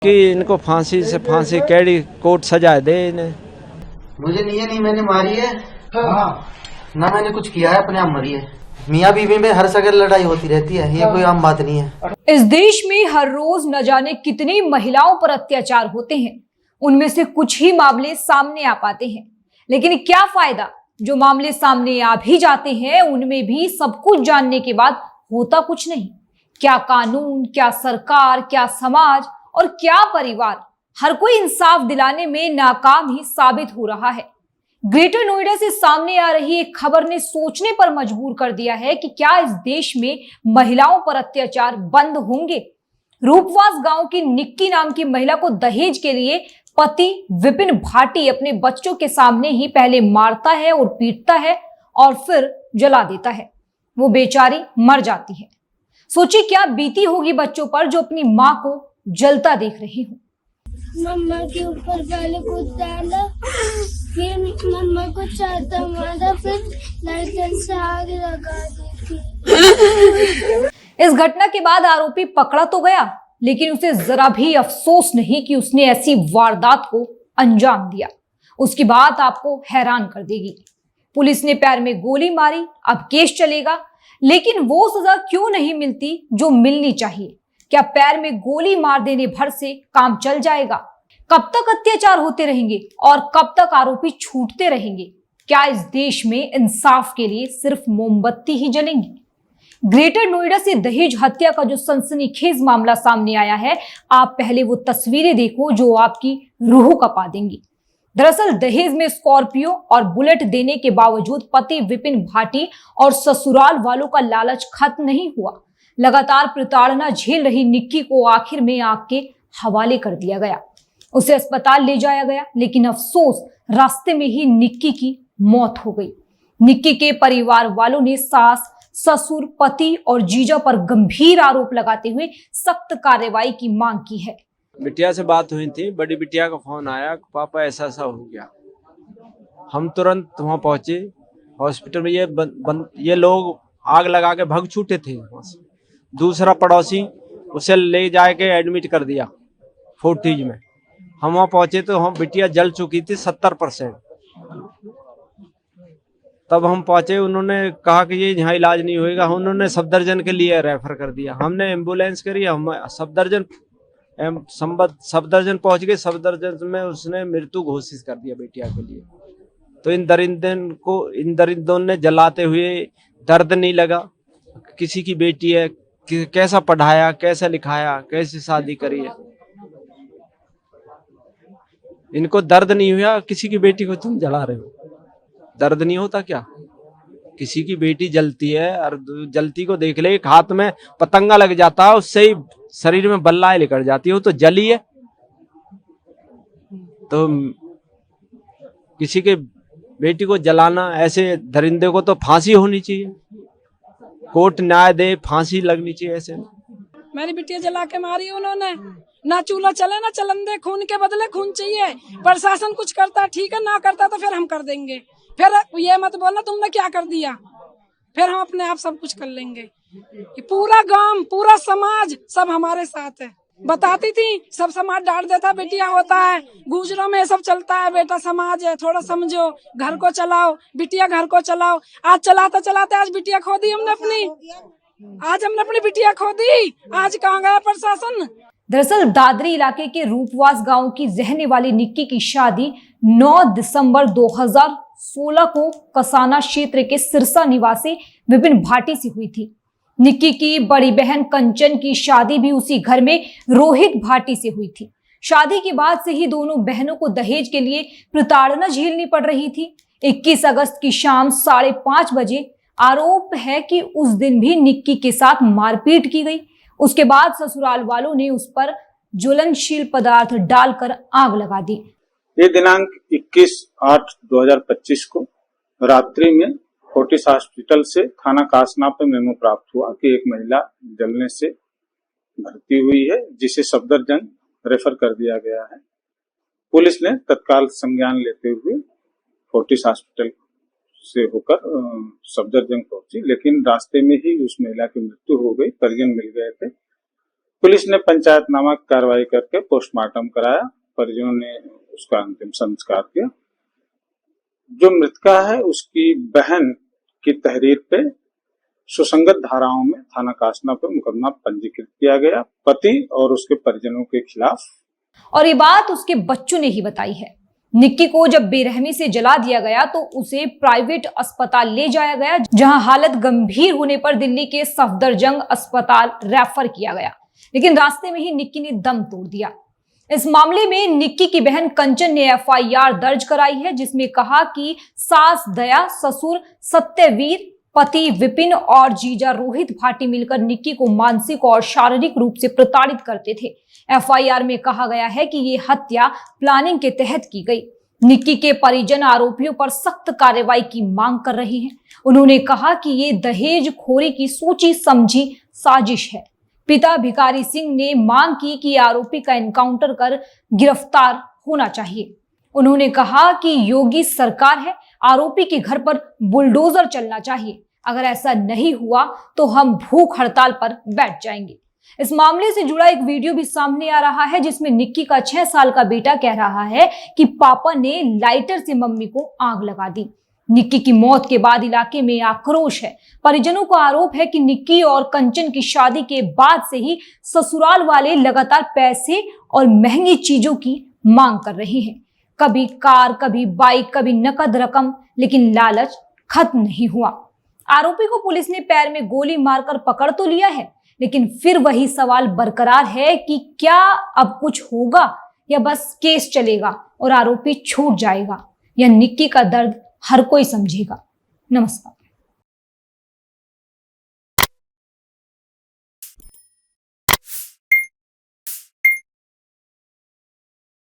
कि इनको फांसी से फांसी कैडी कोर्ट सजा दे इन्हें। मुझे नहीं मैंने मारी है। हाँ। ना मैंने कुछ किया है, अपने आप मरी है। मियाँ बीवी में हर जगह लड़ाई होती रहती है, ये कोई आम बात नहीं है। इस देश में हर रोज न जाने कितनी महिलाओं पर अत्याचार होते हैं। उनमें से कुछ ही मामले सामने आ पाते हैं, लेकिन क्या फायदा, जो मामले सामने आ भी जाते हैं उनमें भी सब कुछ जानने के बाद होता कुछ नहीं। क्या कानून, क्या सरकार, क्या समाज और क्या परिवार, हर कोई इंसाफ दिलाने में नाकाम ही साबित हो रहा है। ग्रेटर नोएडा से सामने आ रही एक खबर ने सोचने पर मजबूर कर दिया है कि क्या इस देश में महिलाओं पर अत्याचार बंद होंगे। रूपवास गांव की निक्की नाम की महिला को दहेज के लिए पति विपिन भाटी अपने बच्चों के सामने ही पहले मारता है और पीटता है और फिर जला देता है। वो बेचारी मर जाती है। सोचिए क्या बीती होगी बच्चों पर जो अपनी माँ को जलता देख रही हो। मम्मा के ऊपर पहले कुछ डाला, फिर मम्मा को चाहता मारा, फिर लाइटर से आग लगा दी थी। इस घटना के बाद आरोपी पकड़ा तो गया, लेकिन उसे जरा भी अफसोस नहीं कि उसने ऐसी वारदात को अंजाम दिया। उसकी बात आपको हैरान कर देगी। पुलिस ने पैर में गोली मारी, अब केस चलेगा, लेकिन वो सजा क्यों नहीं मिलती जो मिलनी चाहिए। क्या पैर में गोली मार देने भर से काम चल जाएगा? कब तक अत्याचार होते रहेंगे और कब तक आरोपी छूटते रहेंगे? क्या इस देश में इंसाफ के लिए सिर्फ मोमबत्ती ही जलेंगी? ग्रेटर नोएडा से दहेज हत्या का जो सनसनीखेज मामला सामने आया है, आप पहले वो तस्वीरें देखो जो आपकी रूह कपा देंगी। दरअसल दहेज में स्कॉर्पियो और बुलेट देने के बावजूद पति विपिन भाटी और ससुराल वालों का लालच खत्म नहीं हुआ। लगातार प्रताड़ना झेल रही निक्की को आखिर में आग के हवाले कर दिया गया। उसे अस्पताल ले जाया गया, लेकिन अफसोस रास्ते में ही निक्की की मौत हो गई। निक्की के परिवार वालों ने सास, ससुर, पति और जीजा पर गंभीर आरोप लगाते हुए सख्त कार्रवाई की मांग की है। बिटिया से बात हुई थी, बड़ी बिटिया का फोन आया, पापा ऐसा ऐसा हो गया। हम तुरंत वहां पहुंचे हॉस्पिटल में। ये लोग आग लगा के भाग छूटे थे वहां से। दूसरा पड़ोसी उसे ले जाके एडमिट कर दिया फोर्टिज में। हम वहां पहुंचे तो हम बिटिया जल चुकी थी 70%। तब हम पहुंचे, उन्होंने कहा कि ये यहाँ इलाज नहीं होएगा। उन्होंने सफदरजंग के लिए रेफर कर दिया। हमने एम्बुलेंस करी, हम सफदरजंग पहुंच गए। सफदरजंग में उसने मृत्यु घोषित कर दिया बिटिया के लिए। तो इन दरिंदों ने जलाते हुए दर्द नहीं लगा। किसी की बेटी है, कैसा पढ़ाया, कैसा लिखाया, कैसी शादी करी है, इनको दर्द नहीं हुआ। किसी की बेटी को तुम जला रहे हो, दर्द नहीं होता क्या? किसी की बेटी जलती है और जलती को देख ले, एक हाथ में पतंगा लग जाता है, उससे ही शरीर में बल्लाएं निकल जाती है, वो तो जली है। तो किसी के बेटी को जलाना, ऐसे दरिंदे को तो फांसी होनी चाहिए, कोर्ट न्याय दे, फांसी लगनी चाहिए। ऐसे मेरी बिटिया जला के मारी उन्होंने। ना चूल्हा चले ना चलन दे, खून के बदले खून चाहिए। प्रशासन कुछ करता ठीक है, ना करता तो फिर हम कर देंगे। फिर ये मत बोलना तुमने क्या कर दिया, फिर हम अपने आप सब कुछ कर लेंगे। ये पूरा गांव, पूरा समाज सब हमारे साथ है। बताती थी, सब समाज डांट देता, बेटिया होता है, गुजरों में सब चलता है, बेटा समाज है, थोड़ा समझो, घर को चलाओ, बिटिया घर को चलाओ। आज चलाते चलाते आज बिटिया खो दी हमने अपनी। आज हमने अपनी बिटिया खो दी, आज कहाँ गया प्रशासन? दरअसल दादरी इलाके के रूपवास गांव की रहने वाली निक्की की शादी 9 दिसंबर 2016 को कसाना क्षेत्र के सिरसा निवासी विपिन भाटी से हुई थी। निक्की की बड़ी बहन कंचन की शादी भी उसी घर में रोहित भाटी से हुई थी। शादी के बाद से ही दोनों बहनों को दहेज के लिए प्रताड़ना झेलनी पड़ रही थी। 21 अगस्त की शाम 5:30 बजे आरोप है कि उस दिन भी निक्की के साथ मारपीट की गई। उसके बाद ससुराल वालों ने उस पर ज्वलनशील पदार्थ डालकर आग लगा दी। ये दिनांक 21/8/2025 को रात्रि में फोर्टिस हॉस्पिटल से थाना कासना पे मेमो प्राप्त हुआ कि एक महिला जलने से भर्ती हुई है, जिसे सफदरजंग रेफर कर दिया गया है। पुलिस ने तत्काल संज्ञान लेते हुए फोर्टिस हॉस्पिटल से होकर सफदरजंग पहुंची, लेकिन रास्ते में ही उस महिला की मृत्यु हो गई। परिजन मिल गए थे पुलिस ने पंचायतनामा की कार्रवाई करके पोस्टमार्टम कराया, परिजनों ने उसका अंतिम संस्कार किया। जो मृतका है उसकी बहन की तहरीर पे सुसंगत धाराओं में थाना कासना पे मुकदमा पंजीकृत किया गया, पति और उसके परिजनों के खिलाफ। और ये बात उसके बच्चों ने ही बताई है। निक्की को जब बेरहमी से जला दिया गया तो उसे प्राइवेट अस्पताल ले जाया गया, जहां हालत गंभीर होने पर दिल्ली के सफदरजंग अस्पताल रेफर किया गया, लेकिन रास्ते में ही निक्की ने दम तोड़ दिया। इस मामले में निक्की की बहन कंचन ने FIR दर्ज कराई है, जिसमें कहा कि सास दया, ससुर सत्यवीर, पति विपिन और जीजा रोहित भाटी मिलकर निक्की को मानसिक और शारीरिक रूप से प्रताड़ित करते थे। FIR में कहा गया है कि ये हत्या प्लानिंग के तहत की गई। निक्की के परिजन आरोपियों पर सख्त कार्रवाई की मांग कर रहे हैं। उन्होंने कहा कि ये दहेज खोरी की सोची समझी साजिश है। पिता भिखारी सिंह ने मांग की कि आरोपी का एनकाउंटर कर गिरफ्तार होना चाहिए। उन्होंने कहा कि योगी सरकार है, आरोपी के घर पर बुलडोजर चलना चाहिए। अगर ऐसा नहीं हुआ तो हम भूख हड़ताल पर बैठ जाएंगे। इस मामले से जुड़ा एक वीडियो भी सामने आ रहा है, जिसमें निक्की का 6 साल का बेटा कह रहा है कि पापा ने लाइटर से मम्मी को आग लगा दी। निक्की की मौत के बाद इलाके में आक्रोश है। परिजनों का आरोप है कि निक्की और कंचन की शादी के बाद से ही ससुराल वाले लगातार पैसे और महंगी चीजों की मांग कर रहे हैं। कभी कार, कभी बाइक, कभी नकद रकम, लेकिन लालच खत्म नहीं हुआ। आरोपी को पुलिस ने पैर में गोली मारकर पकड़ तो लिया है, लेकिन फिर वही सवाल बरकरार है कि क्या अब कुछ होगा या बस केस चलेगा और आरोपी छूट जाएगा, या निक्की का दर्द हर कोई समझेगा। नमस्कार।